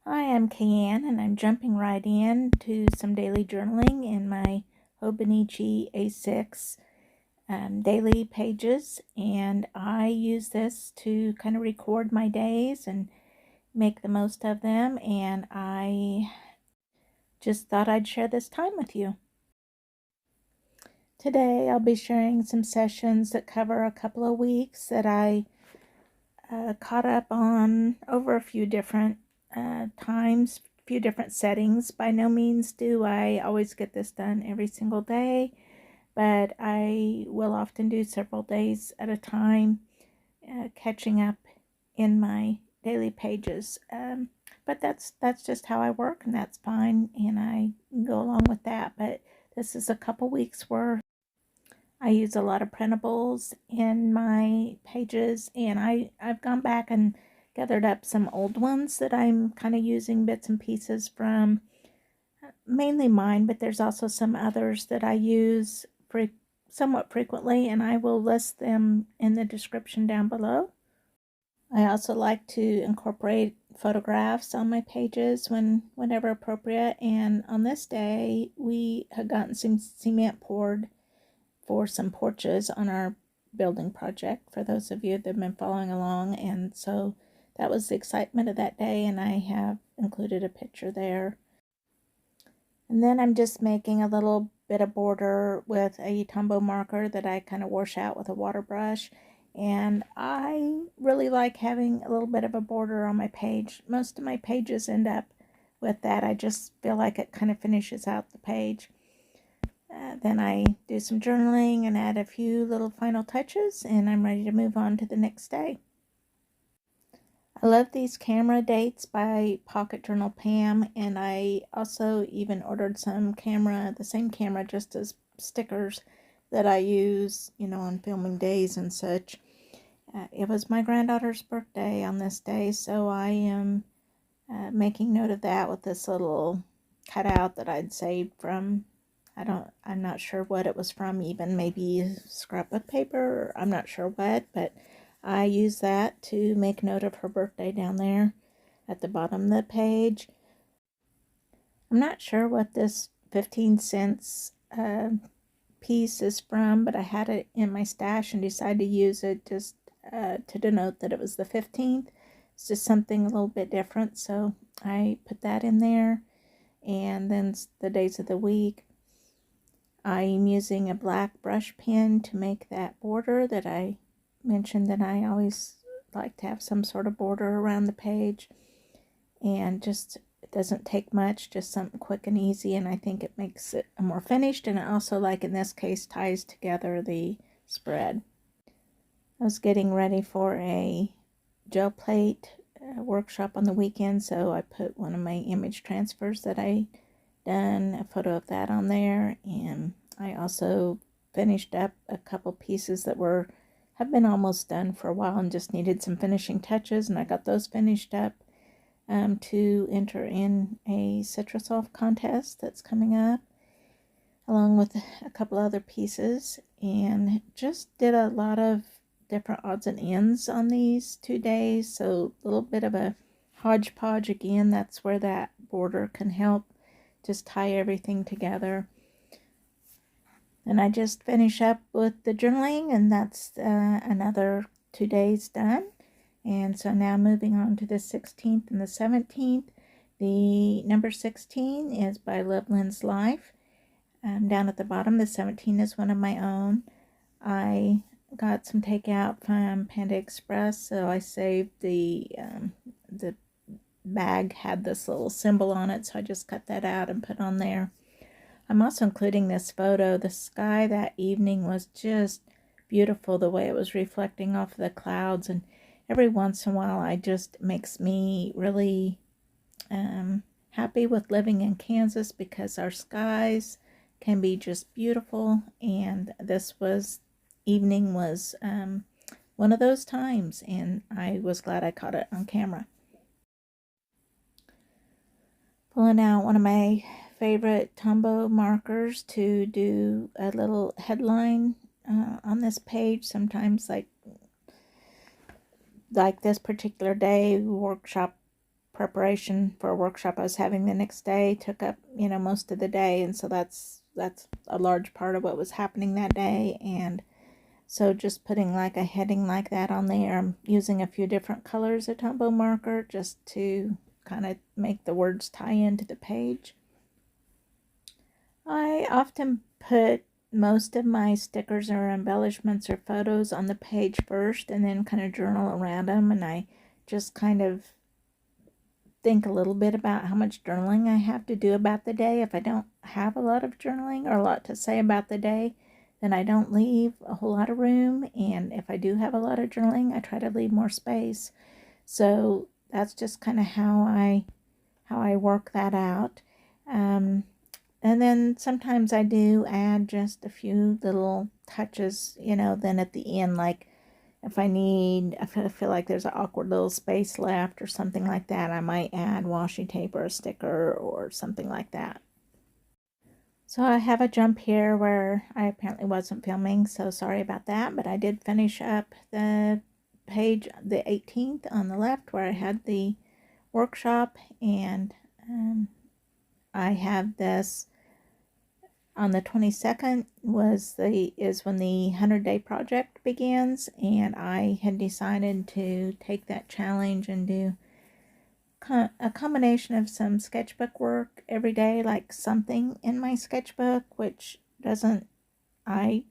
Hi, I'm Kayanne, and I'm jumping right in to some daily journaling in my Hobonichi A6 daily pages. And I use this to kind of record my days and make the most of them. And I just thought I'd share this time with you. Today, I'll be sharing some sessions that cover a couple of weeks that I caught up on over a few different times, few different settings. By no means do I always get this done every single day, but I will often do several days at a time, catching up in my daily pages. But that's just how I work, and that's fine, and I go along with that. But this is a couple weeks worth. I use a lot of printables in my pages, and I've gone back and gathered up some old ones that I'm kind of using bits and pieces from, mainly mine, but there's also some others that I use somewhat frequently, and I will list them in the description down below. I also like to incorporate photographs on my pages whenever appropriate, and on this day we had gotten some cement poured for some porches on our building project, for those of you that have been following along. And so that was the excitement of that day, and I have included a picture there. And then I'm just making a little bit of border with a Tombow marker that I kind of wash out with a water brush. And I really like having a little bit of a border on my page. Most of my pages end up with that. I just feel like it kind of finishes out the page. Then I do some journaling and add a few little final touches, and I'm ready to move on to the next day. I love these camera dates by Pocket Journal Pam, and I also even ordered the same camera, just as stickers that I use, on filming days and such. It was my granddaughter's birthday on this day, so I am making note of that with this little cutout that I'd saved from, I'm not sure what it was from, even maybe scrapbook paper, I'm not sure what, but I use that to make note of her birthday down there at the bottom of the page. I'm not sure what this 15 cents piece is from, but I had it in my stash and decided to use it just to denote that it was the 15th. It's just something a little bit different, so I put that in there. And then the days of the week, I'm using a black brush pen to make that border that I mentioned that I always like to have some sort of border around the page. And just, it doesn't take much, just something quick and easy, and I think it makes it more finished, and it also, like in this case, ties together the spread. I was getting ready for a gel plate workshop on the weekend, so I put one of my image transfers that I done a photo of that on there, and I also finished up a couple pieces that have been almost done for a while and just needed some finishing touches, and I got those finished up to enter in a citrus off contest that's coming up, along with a couple other pieces, and just did a lot of different odds and ends on these 2 days, so a little bit of a hodgepodge again. That's where that border can help just tie everything together. And I just finish up with the journaling, and that's another 2 days done. And so now moving on to the 16th and the 17th. The number 16 is by Loveland's Life. Down at the bottom, the 17 is one of my own. I got some takeout from Panda Express, so I saved the bag had this little symbol on it, so I just cut that out and put on there. I'm also including this photo. The sky that evening was just beautiful, the way it was reflecting off the clouds, and every once in a while it just makes me really happy with living in Kansas, because our skies can be just beautiful, and this evening was one of those times, and I was glad I caught it on camera. Pulling out one of my favorite Tombow markers to do a little headline on this page. Sometimes like this particular day, workshop preparation for a workshop I was having the next day took up, most of the day, and so that's a large part of what was happening that day. And so just putting like a heading like that on there, I'm using a few different colors of Tombow marker just to kind of make the words tie into the page. I often put most of my stickers or embellishments or photos on the page first and then kind of journal around them, and I just kind of think a little bit about how much journaling I have to do about the day. If I don't have a lot of journaling or a lot to say about the day, then I don't leave a whole lot of room, and if I do have a lot of journaling, I try to leave more space. So that's just kind of how I work that out. And then sometimes I do add just a few little touches, then at the end, like if I feel like there's an awkward little space left or something like that, I might add washi tape or a sticker or something like that. So I have a jump here where I apparently wasn't filming, so sorry about that, but I did finish up the page, the 18th on the left where I had the workshop, and I have this on the 22nd is when the 100-day project begins, and I had decided to take that challenge and do a combination of some sketchbook work every day, like something in my sketchbook, which I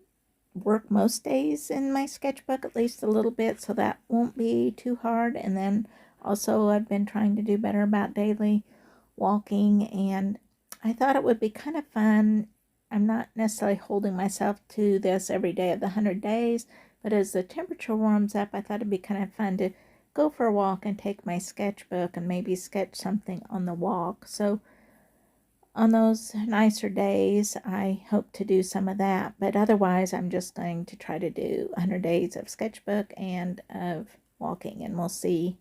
work most days in my sketchbook at least a little bit, so that won't be too hard. And then also I've been trying to do better about daily walking, and I thought it would be kind of fun. I'm not necessarily holding myself to this every day of the 100 days, but as the temperature warms up, I thought it'd be kind of fun to go for a walk and take my sketchbook and maybe sketch something on the walk. So on those nicer days, I hope to do some of that, but otherwise I'm just going to try to do 100 days of sketchbook and of walking, and we'll see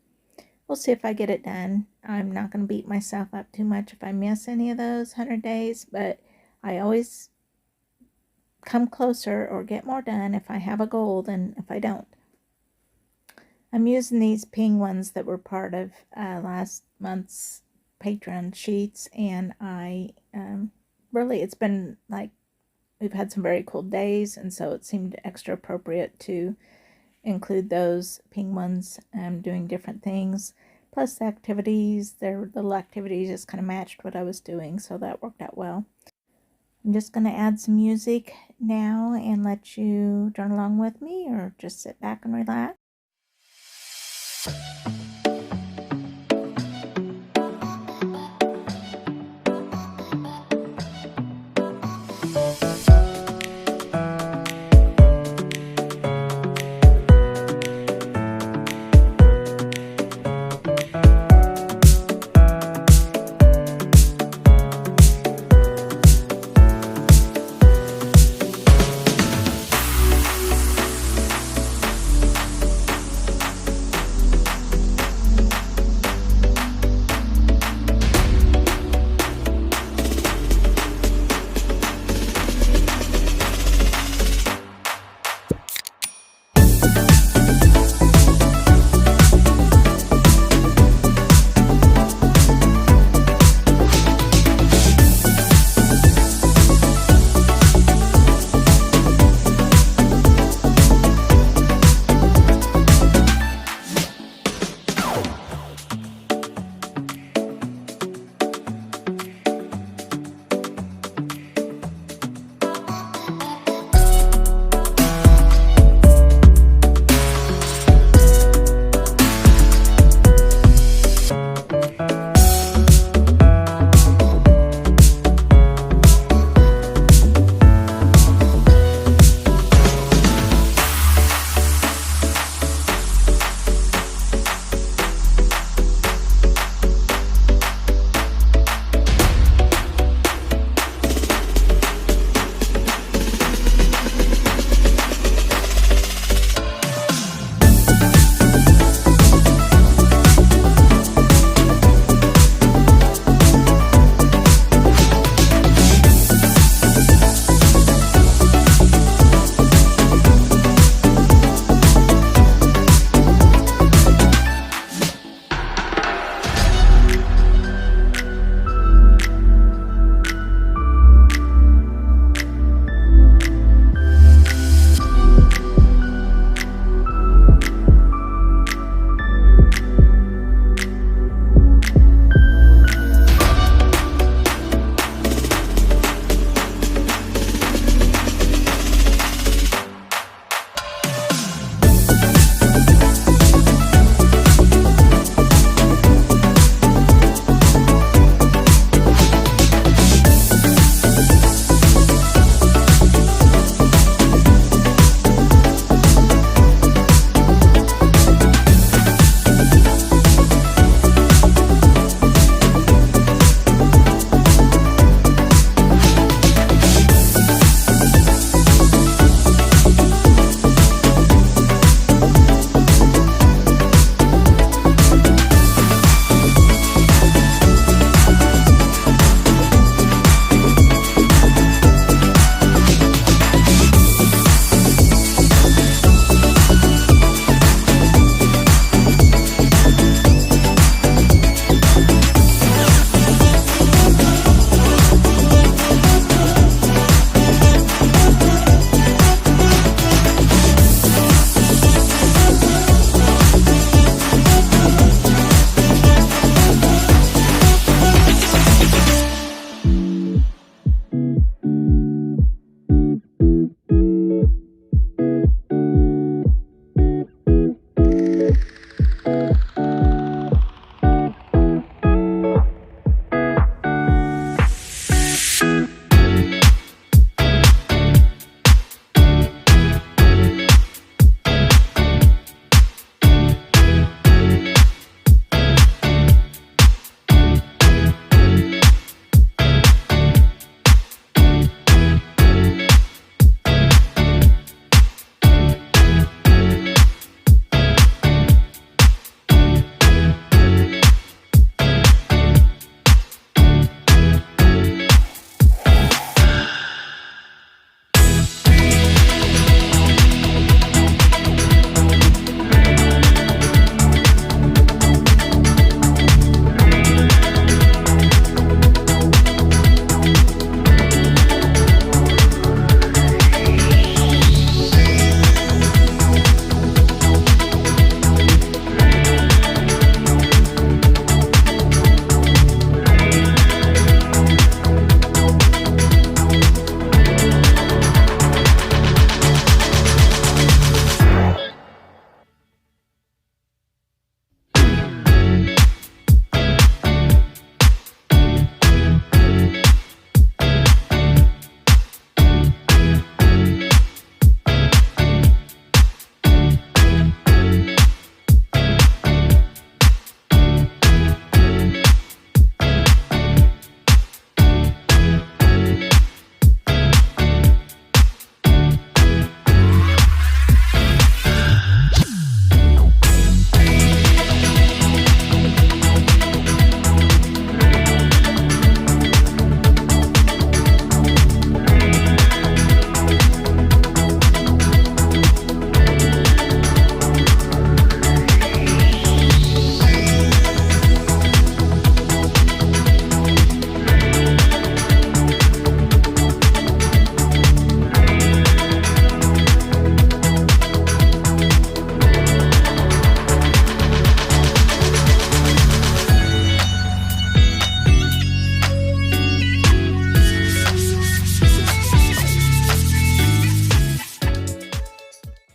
if I get it done. I'm not going to beat myself up too much if I miss any of those 100 days, but I always come closer or get more done if I have a goal than if I don't. I'm using these ping ones that were part of last month's Patreon sheets, and I really, it's been like we've had some very cool days, and so it seemed extra appropriate to include those ping ones doing different things. Plus the activities, their little activities just kind of matched what I was doing, so that worked out well. I'm just going to add some music now and let you join along with me, or just sit back and relax.